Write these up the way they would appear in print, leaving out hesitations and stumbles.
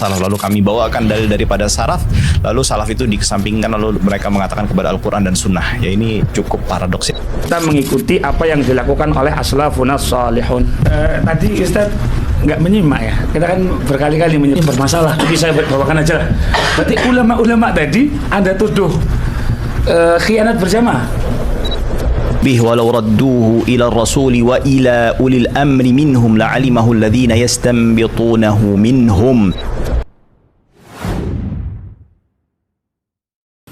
salaf. Lalu kami bawakan dalil daripada salaf, lalu salaf itu dikesampingkan, lalu mereka mengatakan kepada Al-Quran dan Sunnah. Ya, ini cukup paradoks ya. Kita mengikuti apa yang dilakukan oleh aslafuna salihun. Tadi Ustaz nggak menyimak ya, kita kan berkali-kali menyimak bermasalah, tapi saya bawakan aja lah. Berarti ulama-ulama tadi Anda tuduh khianat berjamaah. Walau radduhu ila rasuli wa ila ulil amri minhum la'alimahu alladhina yastanbitunahu minhum.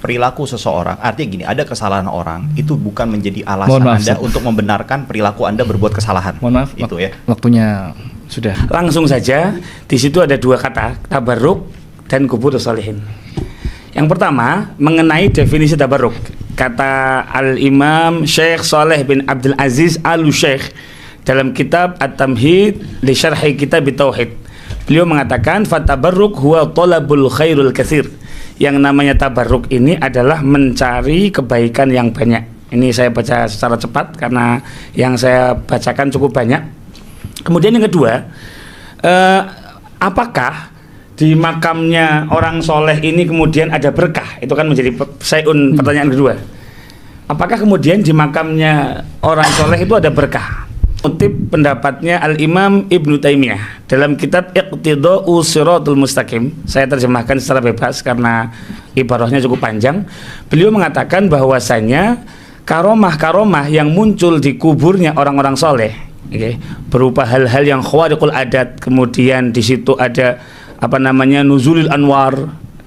Perilaku seseorang, artinya gini, ada kesalahan orang, itu bukan menjadi alasan Anda untuk membenarkan perilaku Anda berbuat kesalahan. Mohon maaf, itu ya. Waktunya sudah. Langsung saja, di situ ada dua kata, tabarruk dan Qubur Sholihin. Yang pertama, mengenai definisi tabarruk. Kata Al-Imam Syekh Saleh bin Abdul Aziz Al-Syekh dalam kitab At-Tamhid li Syarhi Kitab Tauhid. Beliau mengatakan, "Fatabarruk huwa talabul khairul katsir." Yang namanya tabarruk ini adalah mencari kebaikan yang banyak. Ini saya baca secara cepat karena yang saya bacakan cukup banyak. Kemudian yang kedua, apakah di makamnya orang soleh ini kemudian ada berkah? Itu kan menjadi pertanyaan kedua. Apakah kemudian di makamnya orang soleh itu ada berkah? Kutip pendapatnya Al-Imam Ibnu Taimiyah dalam kitab Iqtida'u Shiratul Mustaqim. Saya terjemahkan secara bebas karena ibarahnya cukup panjang. Beliau mengatakan bahwasanya karomah-karomah yang muncul di kuburnya orang-orang soleh, berupa hal-hal yang khawariqul adat, kemudian di situ ada nuzulil anwar,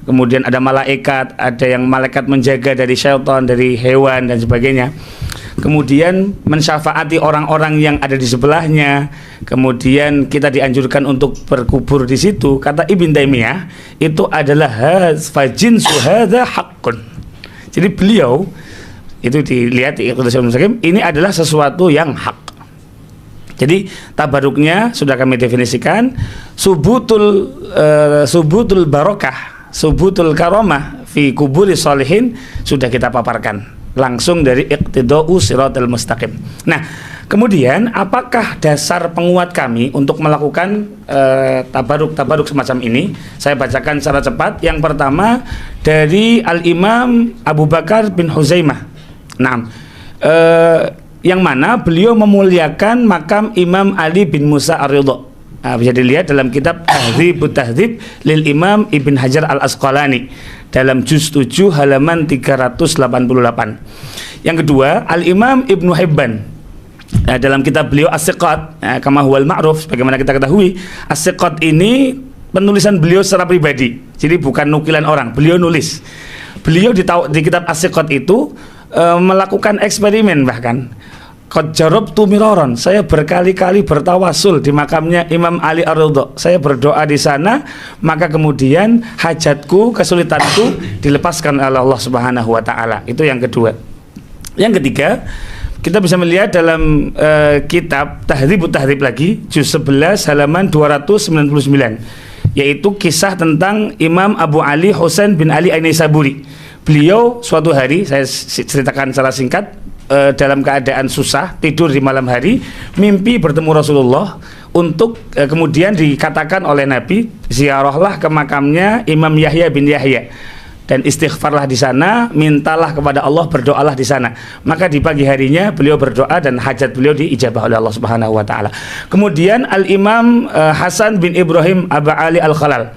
kemudian ada malaikat, ada yang malaikat menjaga dari syaitan, dari hewan dan sebagainya, kemudian mensyafaati orang-orang yang ada di sebelahnya, kemudian kita dianjurkan untuk berkubur di situ. Kata Ibn Taimiyah, itu adalah fajinsu hadza haqqun. Jadi beliau itu dilihat di Iqtida'u Shiratul Mustaqim, ini adalah sesuatu yang hak. Jadi tabaruknya sudah kami definisikan, subutul barokah, subutul karomah fi kuburi sholihin sudah kita paparkan langsung dari Iqtida'u Shiratul Mustaqim. Nah, kemudian apakah dasar penguat kami untuk melakukan tabaruk semacam ini? Saya bacakan secara cepat. Yang pertama dari Al-Imam Abu Bakar bin Huzaimah. Nah, yang mana beliau memuliakan makam Imam Ali bin Musa Ar-Ridha. Bisa dilihat dalam kitab Tahdzibut Tahdzib lil Imam Ibn Hajar Al-Asqalani dalam juz 7 halaman 388. Yang kedua, Al-Imam Ibnu Hibban dalam kitab beliau As-Siqat, kama huwal ma'ruf, sebagaimana kita ketahui, As-Siqat ini penulisan beliau secara pribadi. Jadi bukan nukilan orang, beliau nulis. Beliau di kitab As-Siqat itu melakukan eksperimen, bahkan qad jarabtu miraran, saya berkali-kali bertawasul di makamnya Imam Ali Ar-Ridha. Saya berdoa di sana, maka kemudian hajatku, kesulitanku dilepaskan oleh Allah Subhanahu wa taala. Itu yang kedua. Yang ketiga, kita bisa melihat dalam kitab Tahdzibut Tahdzib lagi juz 11 halaman 299, yaitu kisah tentang Imam Abu Ali Husain bin Ali An-Naisaburi. Beliau suatu hari, saya ceritakan secara singkat, dalam keadaan susah, tidur di malam hari, mimpi bertemu Rasulullah, untuk kemudian dikatakan oleh Nabi, ziarahlah ke makamnya Imam Yahya bin Yahya dan istighfarlah di sana, mintalah kepada Allah, berdoalah di sana. Maka di pagi harinya beliau berdoa dan hajat beliau diijabah oleh Allah Subhanahu wa taala. Kemudian Al-Imam Hasan bin Ibrahim Aba Ali Al-Khalal,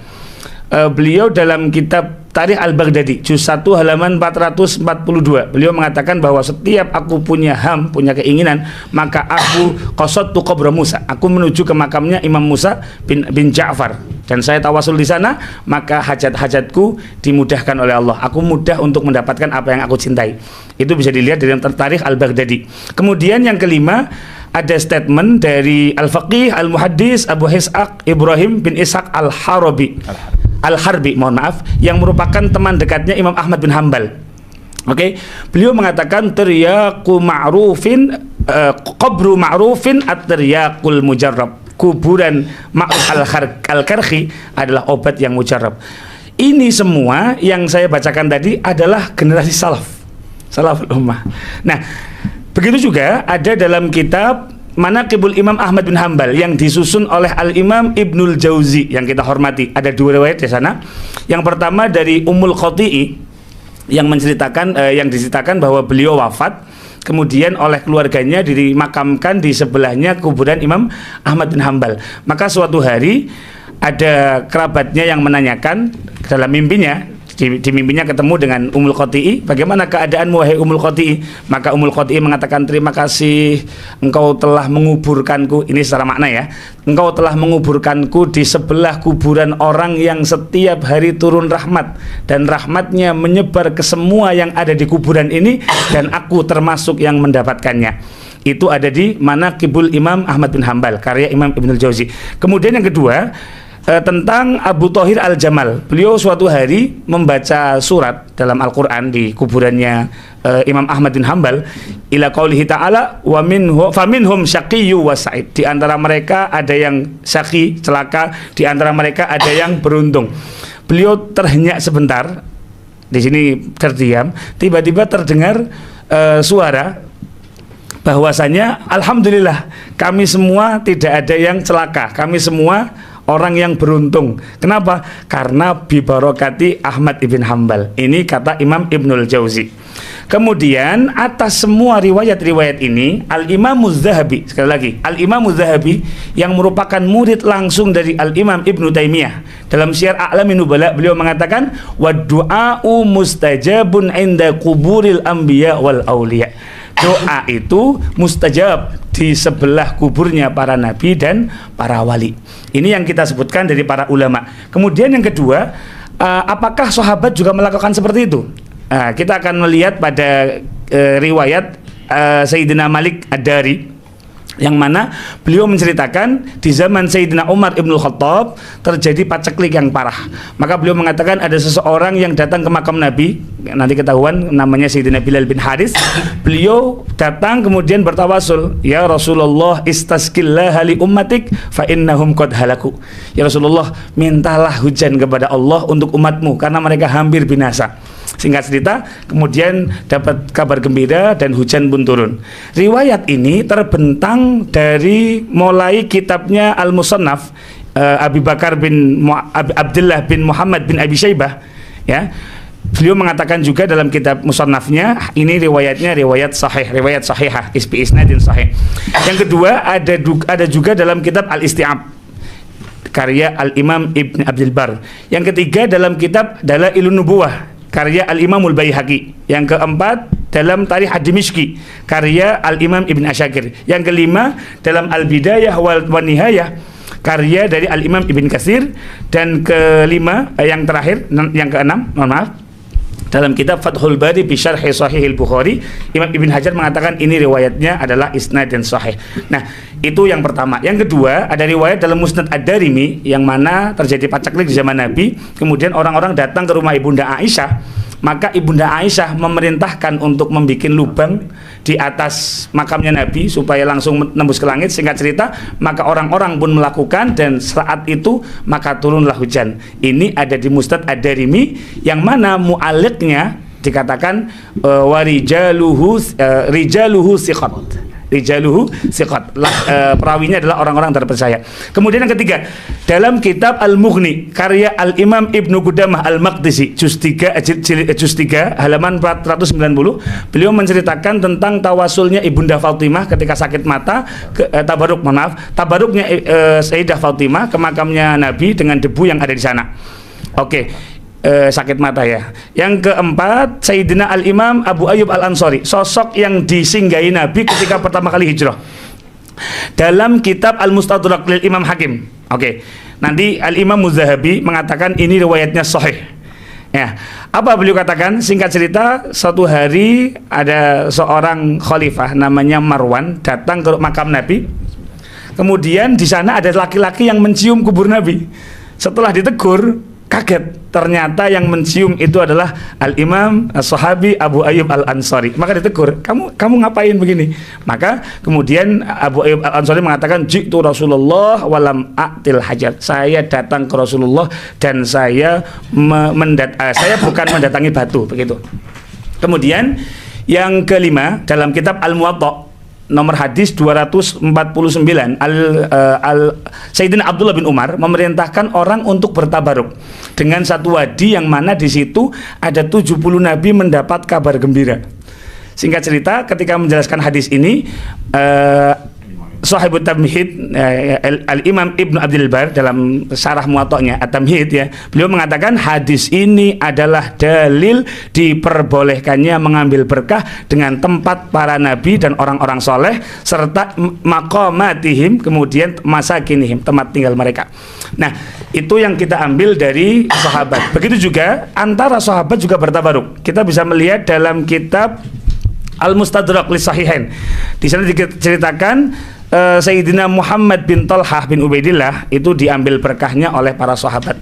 beliau dalam kitab Tarikh Al-Baghdadi juz 1 halaman 442, beliau mengatakan bahwa setiap aku punya punya keinginan, maka aku qasattu qabra Musa, aku menuju ke makamnya Imam Musa bin Ja'far, dan saya tawasul di sana, maka hajat-hajatku dimudahkan oleh Allah, aku mudah untuk mendapatkan apa yang aku cintai. Itu bisa dilihat dari Tarikh Al-Baghdadi. Kemudian yang kelima, ada statement dari Al-Faqih Al-Muhaddis Abu Ishaq Ibrahim bin Ishaq Al-Harbi, mohon maaf, yang merupakan teman dekatnya Imam Ahmad bin Hambal. Beliau mengatakan tiryaqu ma'rufin, qabru ma'rufin at-tiryaqul mujarrab. Kuburan Ma'ruf Al-Karhi adalah obat yang mujarrab. Ini semua yang saya bacakan tadi adalah generasi salaful ummah. Nah, begitu juga ada dalam kitab Manaqibul Imam Ahmad bin Hambal yang disusun oleh Al-Imam Ibnul Jauzi yang kita hormati. Ada 2 riwayat di sana. Yang pertama dari Ummul Qati'i yang diceritakan bahwa beliau wafat, kemudian oleh keluarganya dimakamkan di sebelahnya kuburan Imam Ahmad bin Hambal. Maka suatu hari ada kerabatnya yang menanyakan dalam mimpinya, di mimpinya ketemu dengan Ummul Qati'i, bagaimana keadaanmu wahai Ummul Qati'i? Maka Ummul Qati'i mengatakan, terima kasih engkau telah menguburkanku, ini secara makna ya, engkau telah menguburkanku di sebelah kuburan orang yang setiap hari turun rahmat, dan rahmatnya menyebar ke semua yang ada di kuburan ini, dan aku termasuk yang mendapatkannya. Itu ada di Manaqibul Imam Ahmad bin Hambal, karya Imam Ibnul Jauzi. Kemudian yang kedua, tentang Abu Thahir Al-Jamal. Beliau suatu hari membaca surat dalam Al-Quran di kuburannya Imam Ahmad bin Hambal, ila qaulihi ta'ala wa faminhum syaqiyyu wa sa'id. Di antara mereka ada yang syaqi, celaka, di antara mereka ada yang beruntung. Beliau terhenyak sebentar, di sini terdiam, tiba-tiba terdengar suara bahwasanya alhamdulillah kami semua tidak ada yang celaka, kami semua orang yang beruntung. Kenapa? Karena bibarokati Ahmad ibn Hambal. Ini kata Imam Ibnul Jauzi. Kemudian atas semua riwayat-riwayat ini, Al-Imam Az-Zahabi, sekali lagi, Al-Imam Az-Zahabi yang merupakan murid langsung dari Al-Imam Ibnu Taimiyah, dalam Syiar A'lamin Nubala beliau mengatakan, wa du'a'u mustajabun inda kuburil anbiya wal auliya. Doa itu mustajab di sebelah kuburnya para nabi dan para wali. Ini yang kita sebutkan dari para ulama. Kemudian yang kedua, apakah sahabat juga melakukan seperti itu? Kita akan melihat pada riwayat Sayyidina Malik Ad-Dari, yang mana beliau menceritakan di zaman Sayyidina Umar Ibnul Khattab terjadi paceklik yang parah. Maka beliau mengatakan ada seseorang yang datang ke makam Nabi, nanti ketahuan namanya Sayyidina Bilal bin Haris. Beliau datang kemudian bertawasul, ya Rasulullah istasqillah li ummatik fa innahum qad halaku. Ya Rasulullah, mintalah hujan kepada Allah untuk umatmu karena mereka hampir binasa. Singkat cerita, kemudian dapat kabar gembira dan hujan pun turun. Riwayat ini terbentang dari mulai kitabnya Al-Musannaf Abi Bakar bin Abdullah bin Muhammad bin Abi Syaibah, ya. Beliau mengatakan juga dalam kitab Musannafnya, ini riwayatnya riwayat sahih, riwayat sahihah, bi isnadin sahih. Yang kedua ada juga dalam kitab Al-Isti'ab, karya Al-Imam Ibn Abdul Bar. Yang ketiga dalam kitab Dalailun Nubuwah, karya Al-Imamul Baihaqi. Yang keempat dalam Tarikh Ad-Dimishqi, karya Al-Imam Ibn Asyakir. Yang kelima dalam Al-Bidayah wal Nihayah, karya dari Al-Imam Ibn Katsir. Dan kelima, yang terakhir, yang keenam, mohon maaf, dalam kitab Fathul Bari bi Syarh Sahih Al-Bukhari, Imam Ibn Hajar mengatakan ini riwayatnya adalah isnad dan sahih. Nah, itu yang pertama. Yang kedua, ada riwayat dalam Musnad Ad-Darimi yang mana terjadi paceklik di zaman Nabi. Kemudian orang-orang datang ke rumah Ibunda Aisyah. Maka Ibunda Aisyah memerintahkan untuk membuat lubang di atas makamnya Nabi supaya langsung menembus ke langit. Singkat cerita, maka orang-orang pun melakukan, dan saat itu maka turunlah hujan. Ini ada di Musnad Ad-Darimi yang mana mu'alliqnya dikatakan warijaluhu siqat. Rijaluhu siqat, perawinya adalah orang-orang terpercaya. Kemudian yang ketiga, dalam kitab Al-Mughni, karya Al-Imam Ibnu Qudamah Al-Maqdisi, juz 3 halaman 490, beliau menceritakan tentang tawasulnya Ibunda Fatimah ketika sakit mata, tabaruknya Sayyidah Fatimah ke makamnya Nabi dengan debu yang ada di sana. Oke. Sakit mata ya. Yang keempat, Sayyidina Al-Imam Abu Ayyub Al-Ansari, sosok yang disinggahi Nabi ketika pertama kali hijrah, dalam kitab Al-Mustadrak lil Imam Hakim. Oke. Nanti Al-Imam Az-Zahabi mengatakan ini riwayatnya sahih. Ya. Apa beliau katakan? Singkat cerita, suatu hari ada seorang khalifah namanya Marwan datang ke makam Nabi. Kemudian di sana ada laki-laki yang mencium kubur Nabi. Setelah ditegur, kaget, ternyata yang mencium itu adalah Al-Imam As-Sahabi Abu Ayyub Al-Ansari. Maka ditegur, kamu ngapain begini? Maka kemudian Abu Ayyub Al-Ansari mengatakan, jitu Rasulullah walam a'til hajar. Saya datang ke Rasulullah dan saya bukan mendatangi batu, begitu. Kemudian yang kelima, dalam kitab Al-Muwatta, nomor hadis 249, Sayyidina Abdullah bin Umar memerintahkan orang untuk bertabaruk dengan satu wadi yang mana di situ ada 70 nabi mendapat kabar gembira. Singkat cerita, ketika menjelaskan hadis ini, Shahibut Tamhid, Al-Imam Ibnu Abdul Bar dalam syarah Muwatta'nya At-Tamhid ya, beliau mengatakan hadis ini adalah dalil diperbolehkannya mengambil berkah dengan tempat para nabi dan orang-orang soleh serta maqamatihim, kemudian masakinihim, tempat tinggal mereka. Nah, itu yang kita ambil dari sahabat. Begitu juga antara sahabat juga bertabaruk. Kita bisa melihat dalam kitab Al-Mustadrak li Sahihain. Di sana diceritakan Sayyidina Muhammad bin Talhah bin Ubaidillah itu diambil berkahnya oleh para sahabat.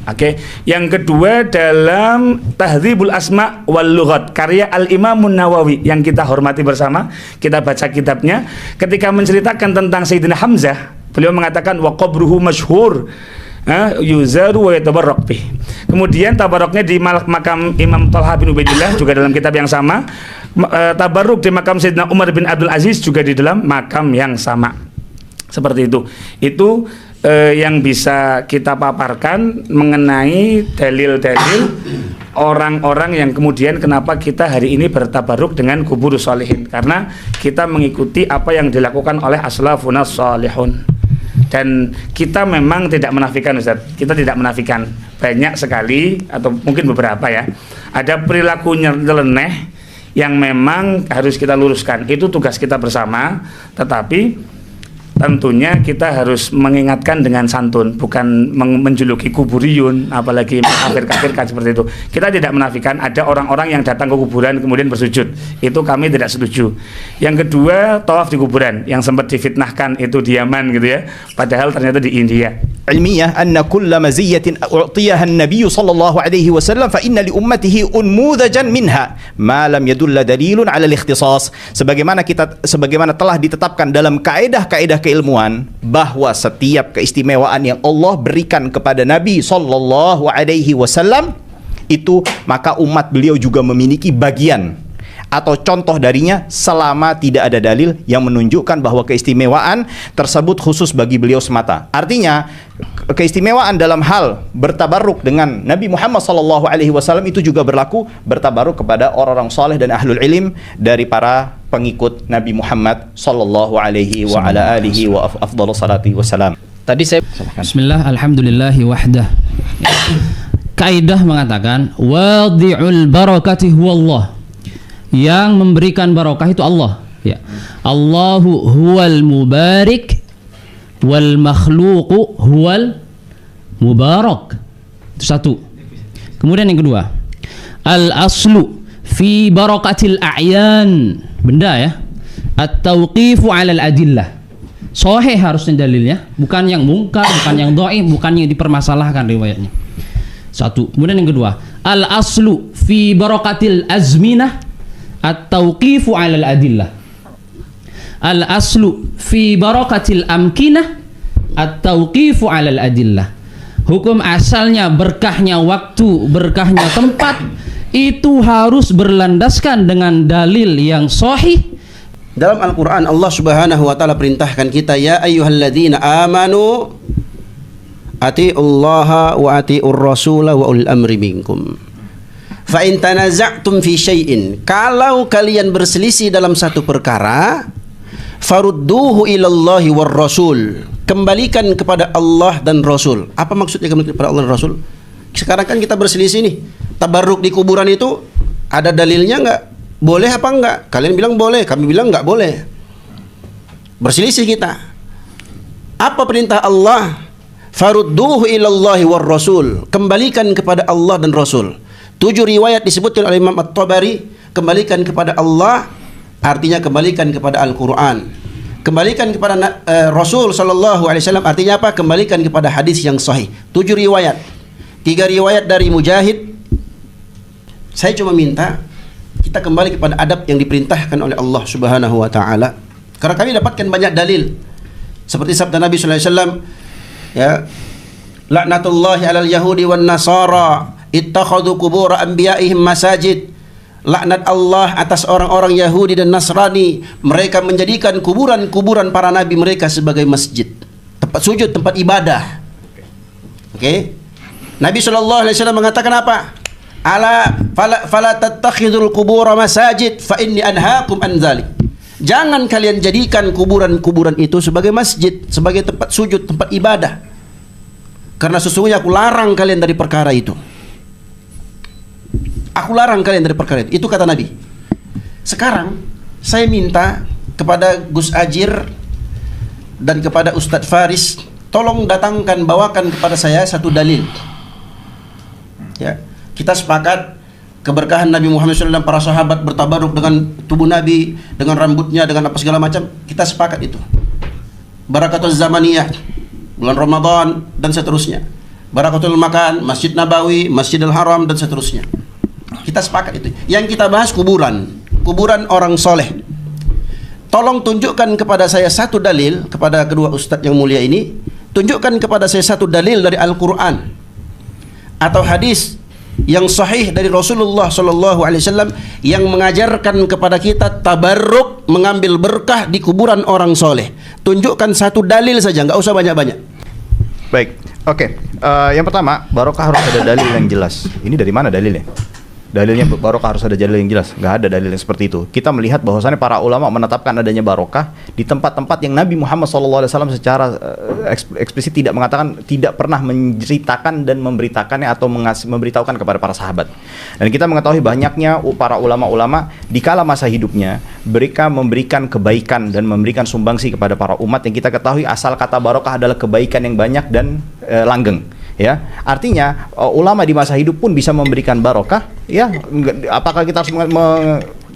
Oke. Yang kedua dalam Tahdzibul Asma wal Lughat karya Al-Imam Nawawi yang kita hormati bersama, kita baca kitabnya, ketika menceritakan tentang Sayyidina Hamzah, beliau mengatakan wa qabruhu masyhur yuzaru wa yatabarrak bih. Kemudian tabarruknya di makam Imam Talhah bin Ubaidillah juga dalam kitab yang sama. Tabarruk di makam Sayyidina Umar bin Abdul Aziz juga di dalam makam yang sama. Seperti itu. Itu yang bisa kita paparkan mengenai dalil-dalil orang-orang yang kemudian kenapa kita hari ini bertabaruk dengan kubur sholihin, karena kita mengikuti apa yang dilakukan oleh aslafuna sholihun. Dan kita memang tidak menafikan, Ustaz. Kita tidak menafikan banyak sekali atau mungkin beberapa ya, ada perilaku nyeleneh yang memang harus kita luruskan. Itu tugas kita bersama, tetapi tentunya kita harus mengingatkan dengan santun, bukan menjuluki kuburiyun, apalagi kafir-kafir seperti itu. Kita tidak menafikan ada orang-orang yang datang ke kuburan kemudian bersujud. Itu kami tidak setuju. Yang kedua, tawaf di kuburan yang sempat difitnahkan itu di Yaman gitu ya, padahal ternyata di India. علمية أن كل مزية أعطيها النبي صلى الله عليه وسلم فإن لأمته أنموذجا منها ما لم يدل دليل على الاختصاص. Sebagaimana telah ditetapkan dalam kaedah-kaedah keilmuan bahwa setiap keistimewaan yang Allah berikan kepada Nabi sallallahu alaihi wasallam itu, maka umat beliau juga memiliki bagian atau contoh darinya selama tidak ada dalil yang menunjukkan bahwa keistimewaan tersebut khusus bagi beliau semata. Artinya keistimewaan dalam hal bertabarruk dengan Nabi Muhammad SAW itu juga berlaku bertabaruk kepada orang-orang saleh dan ahlul ilm dari para pengikut Nabi Muhammad sallallahu alaihi wa ala alihi wa afdhalus salati wassalam. Tadi saya Bismillah, alhamdulillahi wahdah. Kaidah mengatakan wadi'ul barakati huwallah. Yang memberikan barokah itu Allah ya. Allahu huwal mubarik wal makhluqu huwal mubarak. Itu satu. Kemudian yang kedua, al aslu fi barakatil a'yan, benda ya, at-tauqifu 'ala al-adillah. Sahih harusnya dalilnya, bukan yang mungkar, bukan yang dhaif, bukan yang dipermasalahkan riwayatnya. Satu. Kemudian yang kedua, al aslu fi barakatil azminah at-tauqifu 'ala al-adillah. Al-aslu fi barakatil amkinah at-tauqifu 'ala al-adillah. Hukum asalnya berkahnya waktu, berkahnya tempat itu harus berlandaskan dengan dalil yang sahih. Dalam Al-Qur'an Allah Subhanahu wa taala perintahkan kita, ya ayyuhalladzina amanu atiullaha wa atiur rasula wa ulil amri minkum. Fa in tanaza'tum fi syai'in, kalau kalian berselisih dalam satu perkara, farudduhu ilallahi war rasul, kembalikan kepada Allah dan Rasul. Apa maksudnya kembalikan kepada Allah dan Rasul? Sekarang kan kita berselisih nih, tabarruk di kuburan itu ada dalilnya enggak? Boleh apa enggak? Kalian bilang boleh, kami bilang enggak boleh. Berselisih kita. Apa perintah Allah? Farudduhu ilallahi war rasul, kembalikan kepada Allah dan Rasul. 7 riwayat disebutkan oleh Imam At-Tabari, kembalikan kepada Allah artinya kembalikan kepada Al-Quran, kembalikan kepada Rasul sallallahu alaihi wasallam artinya apa? Kembalikan kepada hadis yang sahih. 7 riwayat. 3 riwayat dari Mujahid. Saya cuma minta kita kembali kepada adab yang diperintahkan oleh Allah Subhanahu wa taala, karena kami dapatkan banyak dalil seperti sabda Nabi sallallahu alaihi wasallam ya, laknatullahi alal yahudi wan nasara ittakhadhu qubur anbiya'ihim masajid. laknat Allah atas orang-orang Yahudi dan Nasrani. Mereka menjadikan kuburan-kuburan para nabi mereka sebagai masjid, tempat sujud, tempat ibadah. Oke. Nabi SAW mengatakan apa? Ala fala tattakhidul qubur masajid fa inni anhaakum an dzalik. Jangan kalian jadikan kuburan-kuburan itu sebagai masjid, sebagai tempat sujud, tempat ibadah. Karena sesungguhnya aku larang kalian dari perkara itu. Aku larang kalian dari perkara itu. Itu kata Nabi. Sekarang saya minta kepada Gus Ajir dan kepada Ustadz Faris, tolong bawakan kepada saya satu dalil. Ya, kita sepakat keberkahan Nabi Muhammad SAW, para sahabat bertabaruk dengan tubuh Nabi, dengan rambutnya, dengan apa segala macam. Kita sepakat itu. Barakatul zamaniyah, bulan Ramadan dan seterusnya. Barakatul makan, Masjid Nabawi, Masjidil Haram dan seterusnya. Kita sepakat itu. Yang kita bahas kuburan orang soleh. Tolong tunjukkan kepada saya satu dalil, kepada kedua ustadz yang mulia ini, tunjukkan kepada saya satu dalil dari Al-Quran atau hadis yang sahih dari Rasulullah SAW yang mengajarkan kepada kita tabarruk, mengambil berkah di kuburan orang soleh. Tunjukkan satu dalil saja, nggak usah banyak-banyak. Baik, oke. Yang pertama, barokah harus ada dalil yang jelas. Ini dari mana dalilnya? Dalilnya barokah harus ada dalil yang jelas. Nggak ada dalil yang seperti itu. Kita melihat bahwasannya para ulama menetapkan adanya barokah di tempat-tempat yang Nabi Muhammad SAW secara eksplisit tidak mengatakan, tidak pernah menceritakan dan memberitakannya atau memberitahukan kepada para sahabat. Dan kita mengetahui banyaknya para ulama-ulama di kala masa hidupnya mereka memberikan kebaikan dan memberikan sumbangsi kepada para umat, yang kita ketahui asal kata barokah adalah kebaikan yang banyak dan langgeng. Ya, artinya ulama di masa hidup pun bisa memberikan barokah. Ya, apakah kita harus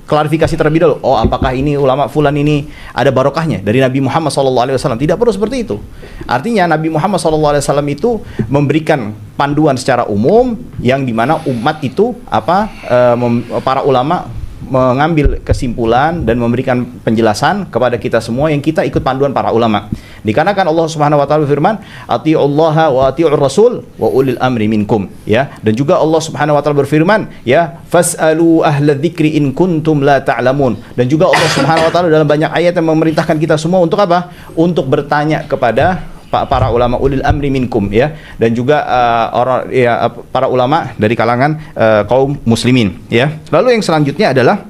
klarifikasi terlebih dulu? Oh, apakah ini ulama fulan ini ada barokahnya dari Nabi Muhammad SAW? Tidak perlu seperti itu. Artinya Nabi Muhammad SAW itu memberikan panduan secara umum yang dimana umat itu para ulama mengambil kesimpulan dan memberikan penjelasan kepada kita semua yang kita ikut panduan para ulama. Dikarenakan Allah Subhanahu wa taala berfirman, "Atiullaha wa atiur rasul wa ulil amri minkum." Ya, dan juga Allah Subhanahu wa taala berfirman, ya, "Fas'alu ahla dzikri in kuntum la ta'lamun." Dan juga Allah Subhanahu wa taala dalam banyak ayat yang memerintahkan kita semua untuk apa? Untuk bertanya kepada para ulama ulil amri minkum, ya, dan juga para ulama dari kalangan kaum muslimin, ya. Lalu yang selanjutnya adalah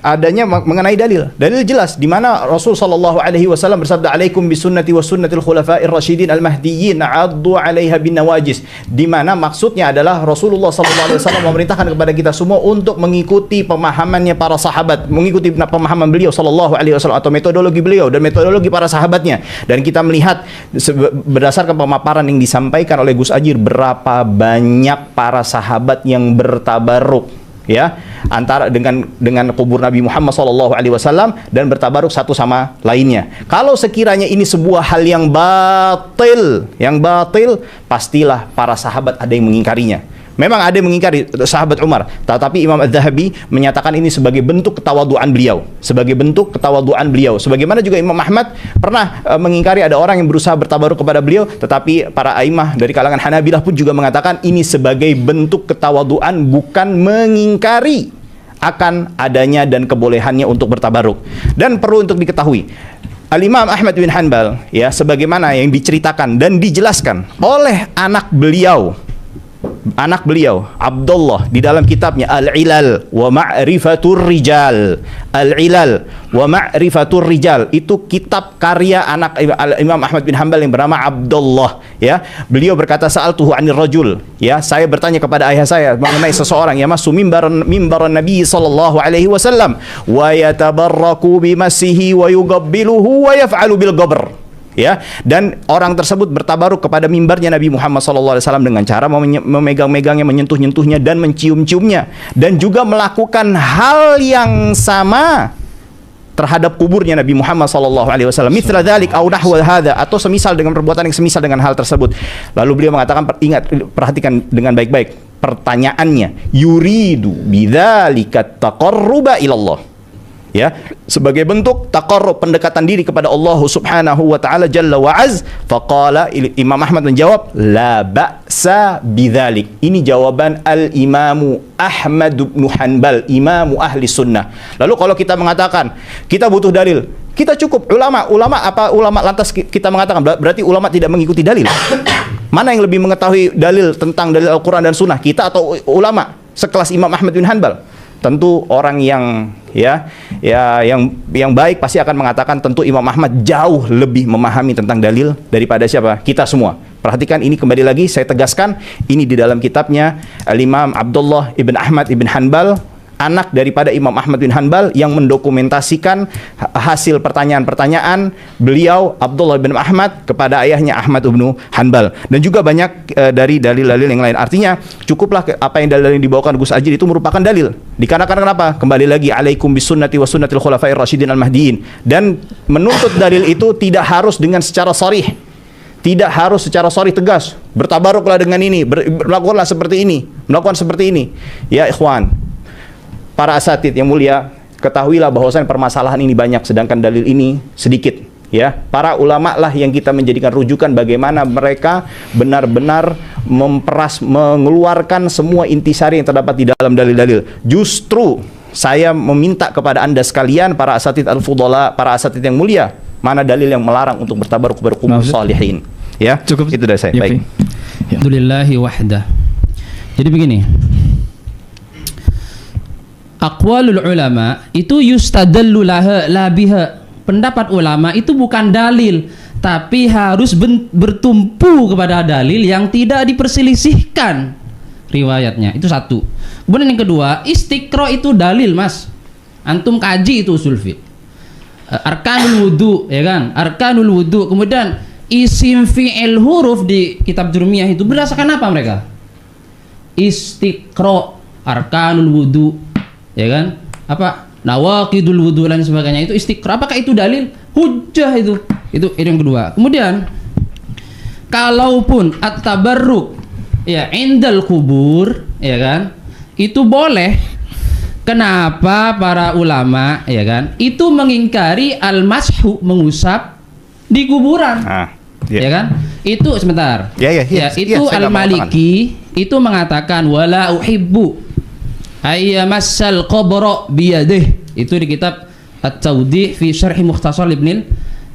adanya mengenai dalil jelas di mana Rasul sallallahu alaihi wasallam bersabda, "Alaikum bisunnati wa sunnatil khulafa'ir rasyidin al-mahdiyyin 'addu 'alaiha bin nawajis." Di mana maksudnya adalah Rasulullah sallallahu alaihi wasallam memerintahkan kepada kita semua untuk mengikuti pemahamannya para sahabat, mengikuti pemahaman beliau sallallahu alaihi wasallam atau metodologi beliau dan metodologi para sahabatnya. Dan kita melihat berdasarkan pemaparan yang disampaikan oleh Gus Ajir, berapa banyak para sahabat yang bertabaruk, ya, antara dengan kubur Nabi Muhammad SAW dan bertabaruk satu sama lainnya. Kalau sekiranya ini sebuah hal yang batil, pastilah para sahabat ada yang mengingkarinya. Memang ada yang mengingkari sahabat Umar, tetapi Imam Az-Zahabi menyatakan ini sebagai bentuk ketawaduan beliau, sebagaimana juga Imam Ahmad pernah mengingkari ada orang yang berusaha bertabaruk kepada beliau, tetapi para a'immah dari kalangan Hanabilah pun juga mengatakan ini sebagai bentuk ketawaduan, bukan mengingkari akan adanya dan kebolehannya untuk bertabaruk. Dan perlu untuk diketahui, Al-Imam Ahmad bin Hanbal, ya, sebagaimana yang diceritakan dan dijelaskan oleh anak beliau Abdullah di dalam kitabnya Al-Ilal wa Ma'rifatur Rijal. Al-Ilal wa Ma'rifatur Rijal itu kitab karya anak Imam Ahmad bin Hanbal yang bernama Abdullah, ya. Beliau berkata, "Sa'altuhu 'anil rajul." Ya, saya bertanya kepada ayah saya mengenai seseorang yang masuk mimbaran Nabi sallallahu alaihi wasallam wa yatabarraku bimasihi wa yugabbiluhu wa yaf'alu bil ghabr. Ya, dan orang tersebut bertabaruk kepada mimbarnya Nabi Muhammad SAW dengan cara memegang-megangnya, menyentuh-nyentuhnya dan mencium-ciumnya, dan juga melakukan hal yang sama terhadap kuburnya Nabi Muhammad SAW. Mithla dzalik au nahwa hadza, atau semisal dengan perbuatan yang semisal dengan hal tersebut. Lalu beliau mengatakan, perhatikan dengan baik-baik pertanyaannya, yuridu bidzalika taqarruba ilallah. Ya, sebagai bentuk taqarrub, pendekatan diri kepada Allah Subhanahu wa taala jalla wa az. Faqala, Imam Ahmad menjawab, la ba'sa bidzalik. Ini jawaban al-Imamu Ahmad bin Hanbal, imamu ahli sunnah. Lalu kalau kita mengatakan kita butuh dalil, kita cukup ulama lantas kita mengatakan berarti ulama tidak mengikuti dalil. Mana yang lebih mengetahui dalil tentang dalil Al-Qur'an dan sunnah, kita atau ulama sekelas Imam Ahmad bin Hanbal? Tentu orang yang yang baik pasti akan mengatakan tentu Imam Ahmad jauh lebih memahami tentang dalil daripada siapa? Kita semua. Perhatikan ini, kembali lagi saya tegaskan, ini di dalam kitabnya Al-Imam Abdullah ibn Ahmad ibn Hanbal, anak daripada Imam Ahmad bin Hanbal, yang mendokumentasikan hasil pertanyaan-pertanyaan beliau Abdullah bin Ahmad kepada ayahnya Ahmad bin Hanbal, dan juga banyak dari dalil-dalil yang lain. Artinya cukuplah apa yang dalil yang dibawakan Gus Ajir itu merupakan dalil. Dikarenakan kenapa? Kembali lagi, alaikum bisunnati wa sunnatil khulafair rasyidin al-mahdiin. Dan menuntut dalil itu tidak harus dengan secara sharih, tidak harus secara sharih tegas, bertabaruklah dengan ini, melakukanlah seperti ini, melakukan seperti ini. Ya ikhwan, para asatid yang mulia, ketahuilah bahwasanya permasalahan ini banyak sedangkan dalil ini sedikit. Ya, para ulama lah yang kita menjadikan rujukan bagaimana mereka benar-benar mengeluarkan semua intisari yang terdapat di dalam dalil-dalil. Justru saya meminta kepada Anda sekalian, para asatid al-fudhala, para asatid yang mulia, mana dalil yang melarang untuk bertabaruk berqubur salihin? Ya, cukup itu dari saya. Baik. Alhamdulillahi wahdah. Jadi begini, aqwalul ulama itu yustadallu la biha. Pendapat ulama itu bukan dalil, tapi harus bertumpu kepada dalil yang tidak diperselisihkan riwayatnya. Itu satu. Kemudian yang kedua, istiqra itu dalil, Mas. Antum kaji itu usul fiqh. Arkanul wudu, ya kan? Arkanul wudu. Kemudian isim fi'il huruf di kitab Jurmiyah itu berdasarkan apa mereka? Istiqra, arkanul wudu, ya kan? Apa? Nawaqidul wudu dan sebagainya, itu istiqra. Apakah itu dalil? Hujjah itu. Itu yang kedua. Kemudian kalaupun at-tabarruk ya indal kubur, ya kan? Itu boleh. Kenapa para ulama, ya kan? Itu mengingkari al-mashu, mengusap di kuburan. Ya kan? Itu sebentar. Itu Al-Maliki itu mengatakan wala uhibbu ayyamassal qabra biyadih. Itu di kitab At-Tawdih fi Syarh Mukhtasar Ibn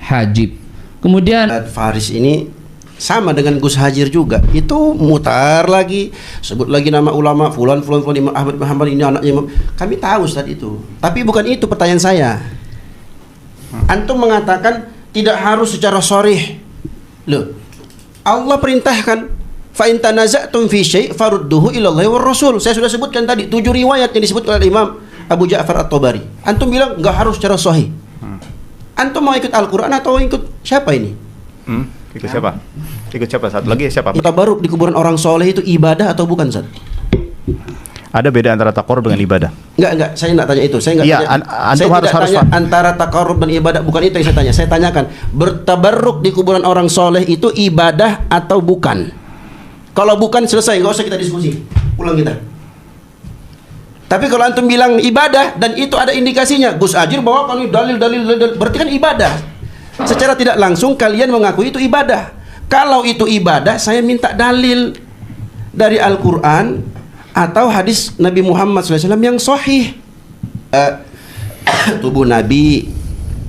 Hajib. Kemudian Faris ini sama dengan Gus Hajir juga. Itu mutar lagi, sebut lagi nama ulama fulan Imam Ahmad bin Hanbal ini anaknya Imam. Kami tahu Ustaz itu. Tapi bukan itu pertanyaan saya. Antum mengatakan tidak harus secara sharih. Loh, Allah perintahkan fa in tanaza'tum fi syai' farudduhu ila Allah war Rasul. Saya sudah sebutkan tadi 7 riwayat yang disebutkan oleh Imam Abu Ja'far At-Tabari. Antum bilang enggak harus secara sahih. Antum mau ikut Al-Qur'an atau ikut siapa ini? Ikut siapa? Ikut siapa? Satu lagi siapa? Tabarruk di kuburan orang soleh itu ibadah atau bukan, Ustaz? Ada beda antara taqarrub dengan ibadah? Enggak, saya enggak tanya itu. Saya enggak tanya. Saya tidak tanya antara taqarrub dan ibadah, bukan itu yang saya tanya. Saya tanyakan, bertabarruk di kuburan orang soleh itu ibadah atau bukan? Kalau bukan, selesai, enggak usah kita diskusi. Pulang kita. Tapi kalau antum bilang ibadah dan itu ada indikasinya, Gus Ajir bawakan dalil, berarti kan ibadah. Secara tidak langsung kalian mengakui itu ibadah. Kalau itu ibadah, saya minta dalil dari Al-Qur'an atau hadis Nabi Muhammad SAW yang sahih. Tubuh Nabi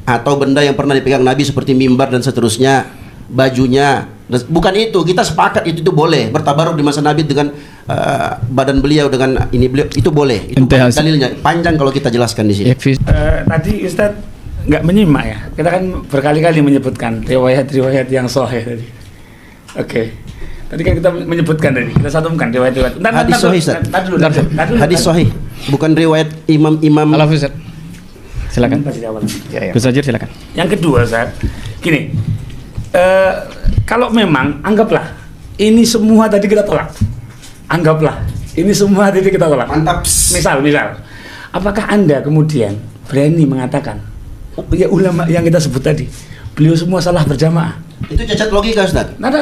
atau benda yang pernah dipegang Nabi seperti mimbar dan seterusnya, bajunya. Bukan itu, kita sepakat itu boleh bertabaruk di masa Nabi dengan badan beliau, dengan ini beliau, itu boleh. Itu dalilnya panjang kalau kita jelaskan di sini. Tadi Ustaz nggak menyimak ya. Kita kan berkali-kali menyebutkan riwayat-riwayat yang sahih tadi. Oke. Tadi kan kita menyebutkan tadi, kita satukan riwayat-riwayat. Hadis sahih, Ustaz. Hadis sahih, bukan riwayat imam-imam. Ustaz. Silakan. Gus Ajir silakan. Yang kedua, Ustaz. Gini. Kalau memang anggaplah ini semua tadi kita tolak. Anggaplah ini semua tadi kita tolak. Mantap. Misal, apakah Anda kemudian berani mengatakan ya ulama yang kita sebut tadi, beliau semua salah berjamaah? Itu cacat logika, Ustaz. Nah.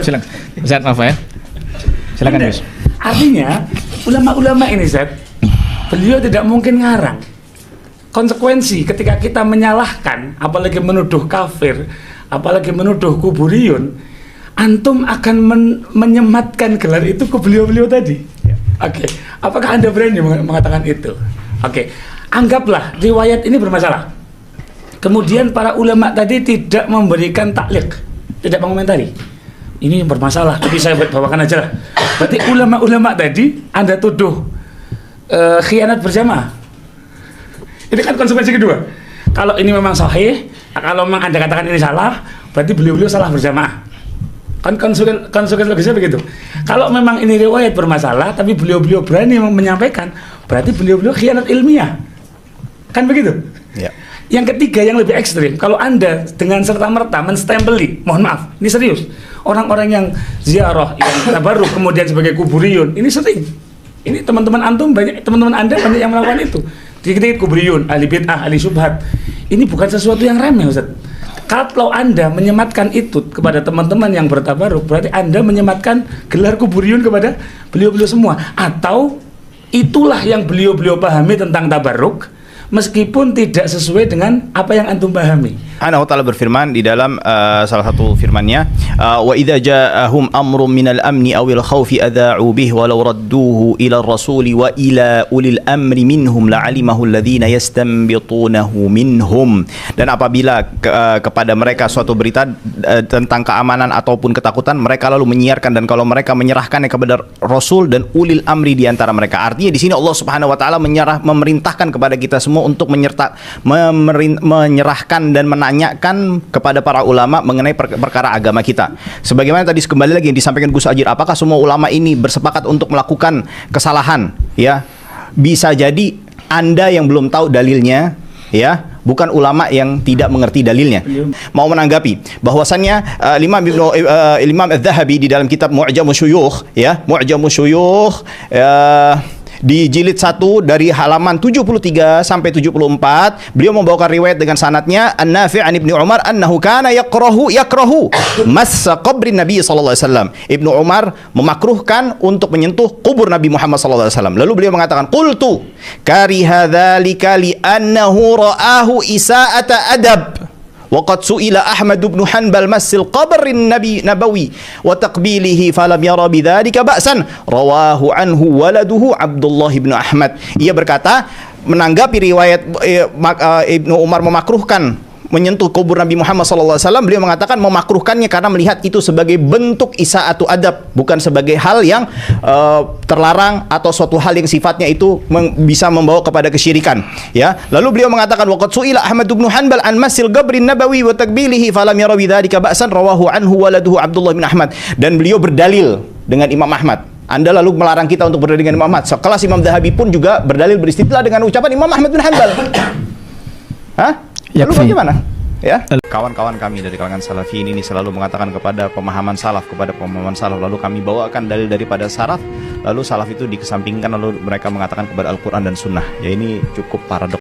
Silakan. Ustaz Rafael. Silakan, Gus. Artinya ulama-ulama ini, Ustaz, beliau tidak mungkin ngarang. konsekuensi ketika kita menyalahkan, apalagi menuduh kafir, apalagi menuduh kuburiyun, antum akan menyematkan gelar itu ke beliau-beliau tadi. Oke, apakah Anda berani mengatakan itu? Oke, anggaplah riwayat ini bermasalah. Kemudian para ulama tadi tidak memberikan taklik, tidak mengomentari. Ini bermasalah, tapi saya bawakan aja lah. Berarti ulama-ulama tadi Anda tuduh khianat berjamaah. Ini kan konsekuensi kedua. Kalau ini memang sahih, kalau memang Anda katakan ini salah, berarti beliau-beliau salah berjamaah. Kan konsekuensi logisnya begitu. Kalau memang ini riwayat bermasalah, tapi beliau-beliau berani menyampaikan, berarti beliau-beliau khianat ilmiah. Kan begitu? Ya. Yang ketiga yang lebih ekstrim, kalau Anda dengan serta-merta menstempeli, mohon maaf, ini serius, orang-orang yang ziarah, yang tabarruk kemudian sebagai kuburiyun, ini sering. Ini teman-teman antum banyak, teman-teman Anda banyak yang melakukan itu. Dikit-dikit kuburiyun, ahli bid'ah, ahli syubhat. Ini bukan sesuatu yang remeh, Ustaz. Kalau Anda menyematkan itu kepada teman-teman yang bertabarruk, berarti Anda menyematkan gelar kuburiyun kepada beliau-beliau semua. Atau itulah yang beliau-beliau pahami tentang tabarruk, meskipun tidak sesuai dengan apa yang antum pahami. Subhanahu wa ta'ala berfirman di dalam salah satu firman-Nya, wa idza ja'ahum amrun minal amni awil khawfi adha'u bih walau radduhu ila rasuli wa ila ulil amri minhum la'alimahu alladhina yastanbitunahu minhum. Dan apabila kepada mereka suatu berita tentang keamanan ataupun ketakutan, mereka lalu menyiarkan, dan kalau mereka menyerahkannya kepada rasul dan ulil amri di antara mereka. Artinya di sini Allah Subhanahu wa ta'ala memerintahkan kepada kita semua untuk menyerahkan dan menanyakan kepada para ulama mengenai perkara agama kita. Sebagaimana tadi kembali lagi yang disampaikan Gus Ajir, apakah semua ulama ini bersepakat untuk melakukan kesalahan? Ya, bisa jadi Anda yang belum tahu dalilnya, ya, bukan ulama yang tidak mengerti dalilnya. Mau menanggapi bahwasannya Imam Az-Zahabi di dalam kitab Mu'jamus Syuyukh, ya, Mu'jamus Syuyukh, di jilid 1 dari halaman 73 sampai 74, beliau membawakan riwayat dengan sanadnya An-Nafi' an Ibnu Umar annahu kana yakrahu massa qabrin Nabi sallallahu alaihi wasallam. Ibnu Umar memakruhkan untuk menyentuh kubur Nabi Muhammad sallallahu alaihi wasallam. Lalu beliau mengatakan, qultu kariha dzalika li annahu ra'ahu isa'ata adab. Waqad su'ila Ahmad bin Hanbal massil qabrin nabawi wa taqbilihi falam yara bidzalika ba'san, rawahu anhu waladuhu Abdullah bin Ahmad. Ia berkata menanggapi riwayat Ibnu Umar memakruhkan menyentuh kubur Nabi Muhammad SAW, beliau mengatakan memakruhkannya karena melihat itu sebagai bentuk isaatu adab, bukan sebagai hal yang terlarang atau suatu hal yang sifatnya itu bisa membawa kepada kesyirikan. Ya, lalu beliau mengatakan waqad su'ila Ahmad bin Hanbal an masil qabrin nabawi wa takbilihi falam yara bidzalika ba'san, rawahu anhu waladuhu Abdullah bin Ahmad. Dan beliau berdalil dengan Imam Ahmad. Anda lalu melarang kita untuk berdalil dengan Imam Ahmad. Sekelas Imam Zahabi pun juga berdalil beristidlal dengan ucapan Imam Ahmad bin Hanbal. Hah? Lalu bagaimana? Ya, kawan-kawan kami dari kalangan salafi ini selalu mengatakan kepada pemahaman salaf, lalu kami bawakan dalil daripada salaf, lalu salaf itu dikesampingkan, lalu mereka mengatakan kepada Al-Quran dan Sunnah. Ya, ini cukup paradoks.